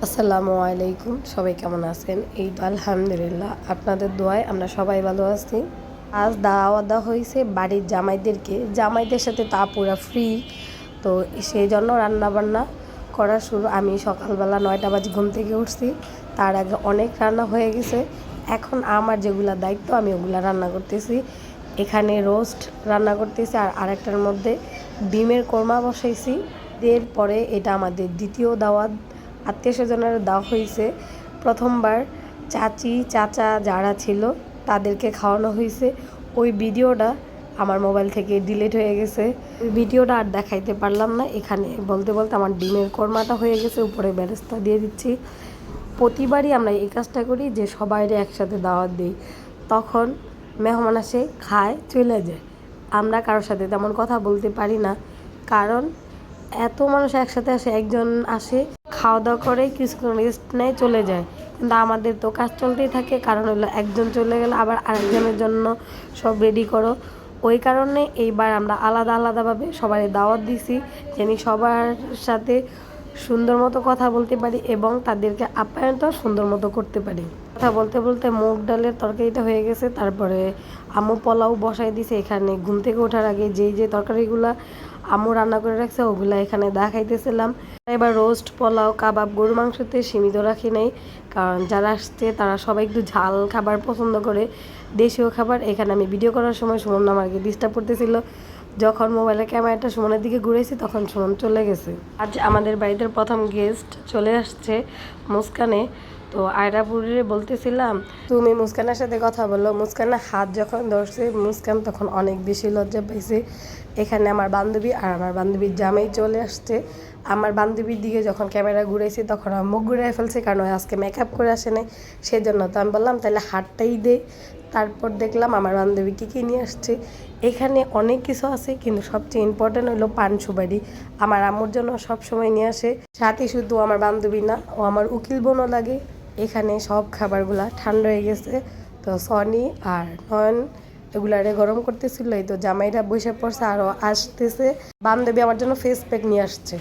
আসসালামু আলাইকুম, সবাই কেমন আছেন? এই তো আলহামদুলিল্লাহ, আপনাদের দোয়ায় আমরা সবাই ভালো আছি। আজ দাওয়াত দেওয়া হয়েছে বাড়ির জামাইদেরকে, জামাইদের সাথে তা পুরা ফ্রি। তো সেই জন্য রান্নাবান্না করা শুরু। আমি সকালবেলা 9টা বাজে ঘুম থেকে উঠছি, তার আগে অনেক রান্না হয়ে গেছে। এখন আমার যেগুলো দায়িত্ব আমি ওগুলা রান্না করতেছি। এখানে রোস্ট রান্না করতেছি আর আরেকটার মধ্যে ডিমের কোরমা বসাইছি। এরপরে এটা আমাদের দ্বিতীয় দাওয়াত, আত্মীয় স্বজনের দেওয়া হয়েছে। প্রথমবার চাচি চাচা যারা ছিল তাদেরকে খাওয়ানো হয়েছে। ওই ভিডিওটা আমার মোবাইল থেকে ডিলিট হয়ে গেছে, ওই ভিডিওটা আর দেখাইতে পারলাম না। এখানে বলতে বলতে আমার ডিমের কোরমাটা হয়ে গেছে, উপরে বেরেস্তা দিয়ে দিচ্ছি। প্রতিবারই আমরা এই কাজটা করি যে সবাইরে একসাথে দাওয়াত দিই, তখন মেহমান আসে, খায়, চলে যায়। আমরা কারোর সাথে তেমন কথা বলতে পারি না, কারণ এত মানুষ একসাথে আসে, একজন আসে খাওয়া দাওয়া করে কিছুক্ষণ রেস্ট নেয় চলে যায়, কিন্তু আমাদের তো কাজ চলতেই থাকে। কারণ হলো একজন চলে গেলে আবার আরেকজনের জন্য সব রেডি করো। ওই কারণে এইবার আমরা আলাদা আলাদাভাবে সবাই দাওয়াত দিছি, যেন সবার সাথে সুন্দর মতো কথা বলতে পারি এবং তাদেরকে আপ্যায়নটাও সুন্দর মতো করতে পারি। কথা বলতে বলতে মুগ ডালের তরকারিটা হয়ে গেছে, তারপরে আম্মু পোলাও বসাই দিছে। এখানে ঘুম থেকে ওঠার আগে যেই যে তরকারিগুলো আম্মু রান্না করে রাখছে ওগুলো এখানে দেখাইতেছিলাম। এবার রোস্ট, পোলাও, কাবাব, গরু মাংসতে সীমিত রাখি নাই, কারণ যারা আসছে তারা সবাই একটু ঝাল খাবার পছন্দ করে, দেশীয় খাবার। এখানে আমি ভিডিও করার সময় সুমন আমাকে ডিস্টার্ব করতেছিল। যখন মোবাইলের ক্যামেরাটা সুমনের দিকে ঘুরেছি তখন সুমন চলে গেছে। আজ আমাদের বাড়িতে প্রথম গেস্ট চলে আসছে, মুস্কানে। তো আয়রাপুরে বলতেছিলাম তুমি মুস্কানের সাথে কথা বলো। মুস্কানের হাত যখন ধরছে মুস্কান তখন অনেক বেশি লজ্জা পাইছে। এখানে আমার বান্ধবী আর আমার বান্ধবীর জামাই চলে আসছে। আমার বান্ধবীর দিকে যখন ক্যামেরা ঘুরেছি তখন আমার মুখ ঘুরে ফেলছে, কারণ আজকে মেকআপ করে আসে নাই, সেজন্য। তো আমি বললাম তাহলে হাতটাই দে। তারপর দেখলাম আমার বান্ধবী কী নিয়ে আসছে। এখানে অনেক কিছু আছে, কিন্তু সবচেয়ে ইম্পর্টেন্ট হলো পান সুপারি। আমার আম্মুর জন্য সব সময় নিয়ে আসে। সাথে শুধু আমার বান্ধবী না, ও আমার উকিল বোনও লাগে। এখানে সব খাবারগুলা ঠান্ডা হয়ে গেছে। তো সনি আর নয়ন এগুলারে গরম করতেছিল। এই তো জামাইরা বসে পড়ছে, আরও আসতেছে। বান্ধবী আমার জন্য ফেস প্যাক নিয়ে আসছে।